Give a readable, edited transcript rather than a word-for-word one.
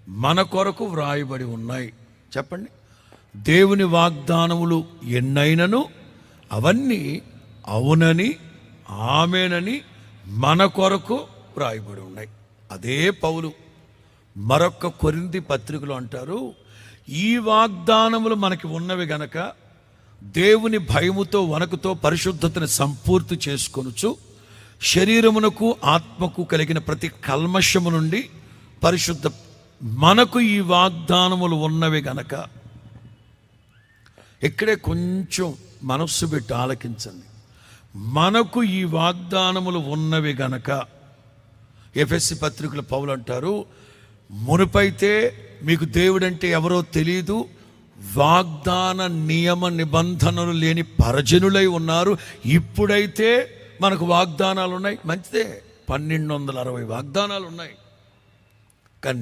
మన కొరకు వ్రాయబడి ఉన్నాయి. చెప్పండి, దేవుని వాగ్దానములు ఎన్నైనను అవన్నీ అవునని ఆమేనని మన కొరకు వ్రాయబడి ఉన్నాయి. అదే పౌలు మరొక కొరింథీ పత్రికలో అంటారు, ఈ వాగ్దానములు మనకి ఉన్నవి గనక దేవుని భయముతో వణకుతో పరిశుద్ధతను సంపూర్తి చేసుకొనుచు శరీరమునకు ఆత్మకు కలిగిన ప్రతి కల్మషము నుండి పరిశుద్ధ. మనకు ఈ వాగ్దానములు ఉన్నవి గనక, ఇక్కడే కొంచెం మనస్సు పెట్టి ఆలకించండి. మనకు ఈ వాగ్దానములు ఉన్నవి గనక, ఎఫెసీ పత్రికల పౌలు అంటారు, మునుపైతే మీకు దేవుడంటే ఎవరో తెలియదు, వాగ్దాన నియమ నిబంధనలు లేని పరజనులై ఉన్నారు. ఇప్పుడైతే మనకు వాగ్దానాలు ఉన్నాయి. మంచిదే, 1260 వాగ్దానాలు ఉన్నాయి. కానీ